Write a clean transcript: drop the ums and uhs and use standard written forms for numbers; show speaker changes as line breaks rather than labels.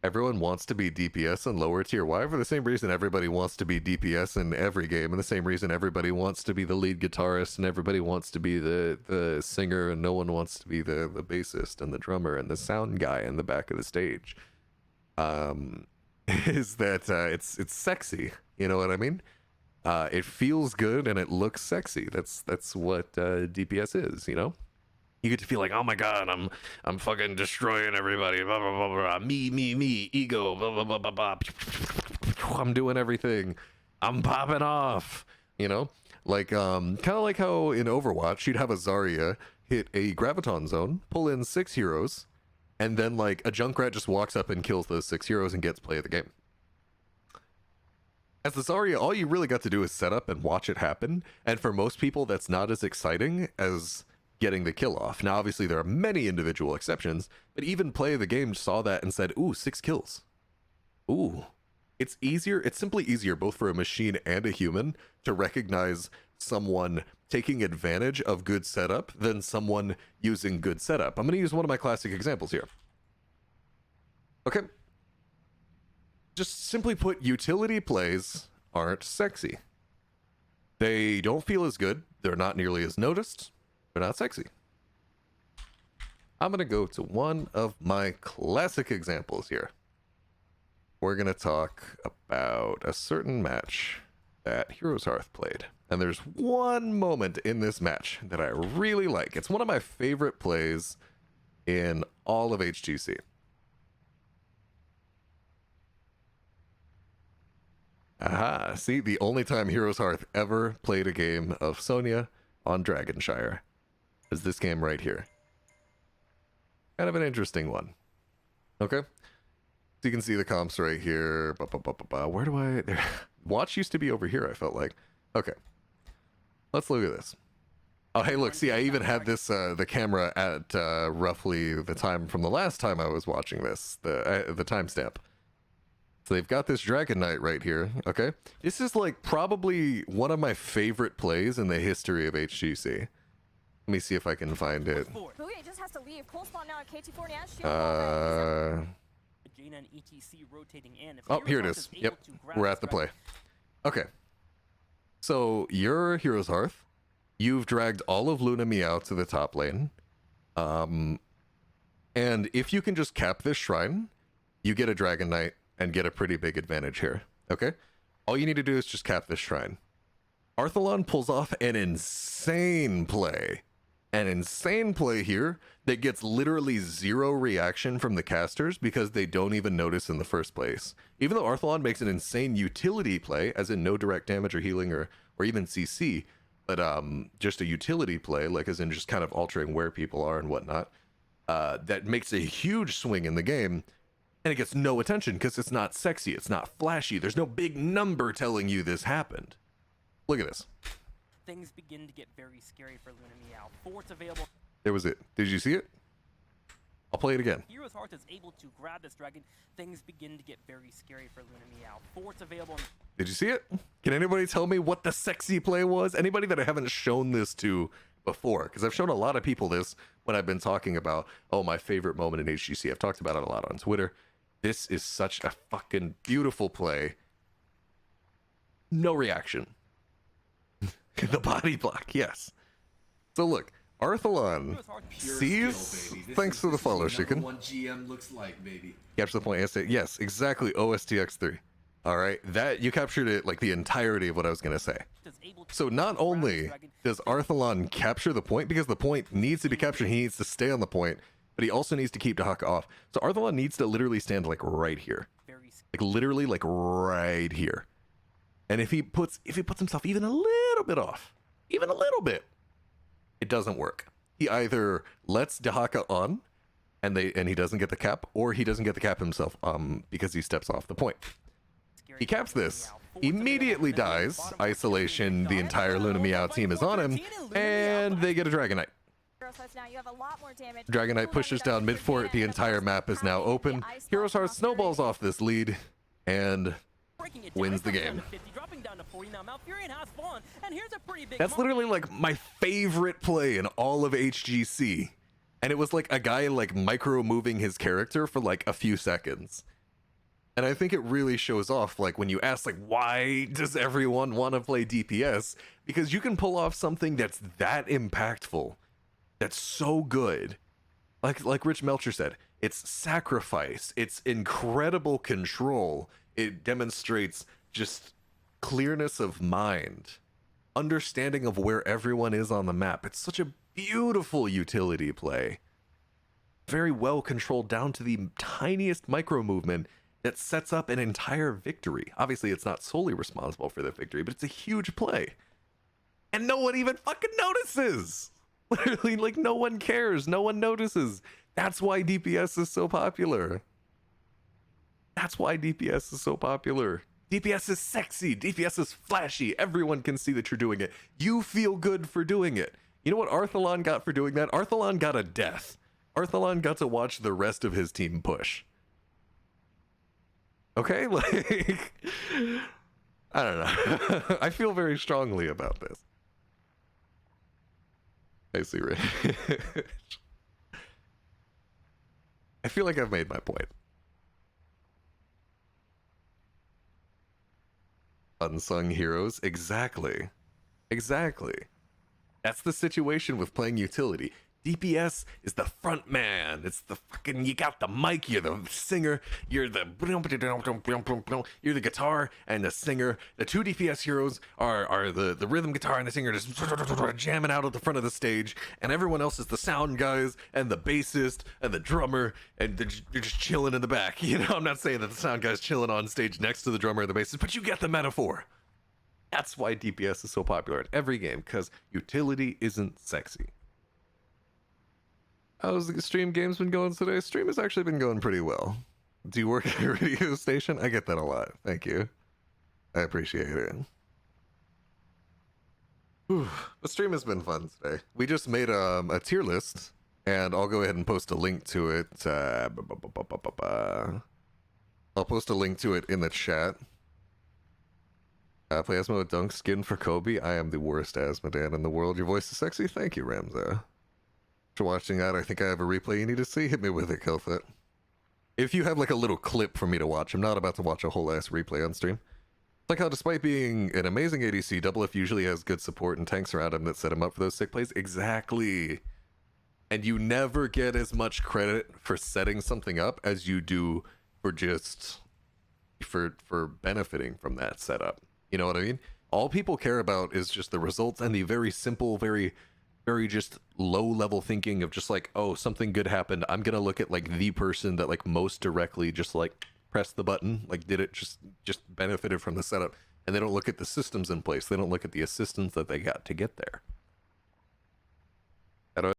Everyone wants to be DPS in lower tier. Why? For the same reason everybody wants to be DPS in every game, and the same reason everybody wants to be the lead guitarist, and everybody wants to be the singer, and no one wants to be the bassist and the drummer and the sound guy in the back of the stage. Is that it's sexy? You know what I mean? It feels good and it looks sexy. That's what DPS is. You know? You get to feel like, oh my god, I'm fucking destroying everybody. Blah, blah, blah, blah. Me, ego. Blah, blah, blah, blah, blah. I'm doing everything. I'm popping off. You know, like kind of like how in Overwatch you'd have a Zarya hit a graviton zone, pull in 6 heroes, and then like a Junkrat just walks up and kills those 6 heroes and gets play of the game. As the Zarya, all you really got to do is set up and watch it happen. And for most people, that's not as exciting as getting the kill off. Now, obviously, there are many individual exceptions, but even play of the game saw that and said, ooh, 6 kills. Ooh. It's easier, it's simply easier both for a machine and a human to recognize someone taking advantage of good setup than someone using good setup. I'm going to use one of my classic examples here. Okay. Just simply put, utility plays aren't sexy. They don't feel as good. They're not nearly as noticed. They're not sexy. I'm going to go to one of my classic examples here. We're going to talk about a certain match that Heroes Hearth played. And there's one moment in this match that I really like. It's one of my favorite plays in all of HGC. Aha, see, the only time Heroes Hearth ever played a game of Sonya on Dragonshire is this game right here. Kind of an interesting one. Okay? So you can see the comps right here. Where do I... There. Watch used to be over here, I felt like. Okay. Let's look at this. Oh, hey, look, see, I even had this, the camera at roughly the time from the last time I was watching this, the timestamp. So they've got this Dragon Knight right here, okay? This is like probably one of my favorite plays in the history of HGC. Let me see if I can find it.
Just has to leave. Cold spawn now at KT4
oh, here it is. Yep, we're at the play. Okay. So you're Heroes Hearth. You've dragged all of Luna Meow to the top lane. And if you can just cap this shrine, you get a Dragon Knight and get a pretty big advantage here, okay? All you need to do is just cap this shrine. Arthalon pulls off an insane play. An insane play here that gets literally 0 reaction from the casters because they don't even notice in the first place. Even though Arthalon makes an insane utility play, as in no direct damage or healing or even CC, but just a utility play, like as in just kind of altering where people are and whatnot, that makes a huge swing in the game. And it gets no attention because it's not sexy, it's not flashy, there's no big number telling you this happened. Look at this.
Things begin to get very scary for Luna Meow. Forts available.
There was it. Did you see it? I'll play it again.
Heroes Hearth is able to grab this dragon. Things begin to get very scary for Luna Meow. Forts available.
Did you see it? Can anybody tell me what the sexy play was? Anybody that I haven't shown this to before? Because I've shown a lot of people this when I've been talking about, oh, my favorite moment in HGC. I've talked about it a lot on Twitter. This is such a fucking beautiful play. No reaction. The body block, yes. So look, Arthalon sees. Thanks for the follow, Chicken.
One GM looks like, baby.
Capture the point. Yes, exactly. OSTX3. All right, that you captured it like the entirety of what I was gonna say. So not only does Arthalon capture the point, because the point needs to be captured, he needs to stay on the point, but he also needs to keep Dahaka off. So Arthalon needs to literally stand like right here, like literally like right here. And if he puts himself even a little bit off, even a little bit, it doesn't work. He either lets Dahaka on, and he doesn't get the cap, or he doesn't get the cap himself because he steps off the point. He caps this, immediately dies, isolation, the entire Luna Meow team is on him, and they get a Dragon Knight. Dragon Knight pushes down mid fort, the entire map is now open. Heroes Hearth snowballs off this lead, and wins the game. That's literally like my favorite play in all of HGC. And it was like a guy like micro moving his character for like a few seconds. And I think it really shows off, like, when you ask, like, why does everyone want to play DPS? Because you can pull off something that's that impactful, that's so good. Like Rich Melcher said, it's sacrifice, it's incredible control. It demonstrates just clearness of mind, understanding of where everyone is on the map. It's such a beautiful utility play. Very well controlled down to the tiniest micro movement that sets up an entire victory. Obviously, it's not solely responsible for the victory, but it's a huge play. And no one even fucking notices. Literally, like, no one cares. No one notices. That's why DPS is so popular. That's why DPS is so popular. DPS is sexy. DPS is flashy. Everyone can see that you're doing it. You feel good for doing it. You know what Arthalon got for doing that? Arthalon got a death. Arthalon got to watch the rest of his team push. Okay? Like, I don't know. I feel very strongly about this. I see, Rich. I feel like I've made my point. Unsung heroes. Exactly. Exactly. That's the situation with playing utility. DPS is the front man. It's the fucking, you got the mic, you're the singer, you're the guitar and the singer. The two DPS heroes are the rhythm guitar and the singer just jamming out at the front of the stage, and everyone else is the sound guys and the bassist and the drummer, and you're just chilling in the back. You know, I'm not saying that the sound guy's chilling on stage next to the drummer or the bassist, but you get the metaphor. That's why DPS is so popular in every game, because utility isn't sexy. How's the stream games been going today? Stream has actually been going pretty well. Do you work at a radio station? I get that a lot. Thank you. I appreciate it. Whew. The stream has been fun today. We just made a tier list, and I'll go ahead and post a link to it. I'll post a link to it in the chat. Play Asthma with Dunk Skin for Kobe. I am the worst Asmodan in the world. Your voice is sexy. Thank you, Ramza. For watching that, I think I have a replay you need to see. Hit me with it, Kelfit. If you have like a little clip for me to watch, I'm not about to watch a whole ass replay on stream. It's like how despite being an amazing ADC, Double F usually has good support and tanks around him that set him up for those sick plays. Exactly. And you never get as much credit for setting something up as you do for just for benefiting from that setup. You know what I mean? All people care about is just the results and the very simple, very just low level thinking of just like, oh, something good happened. I'm gonna look at like the person that like most directly just like pressed the button, like did it, just benefited from the setup, and they don't look at the systems in place. They don't look at the assistance that they got to get there.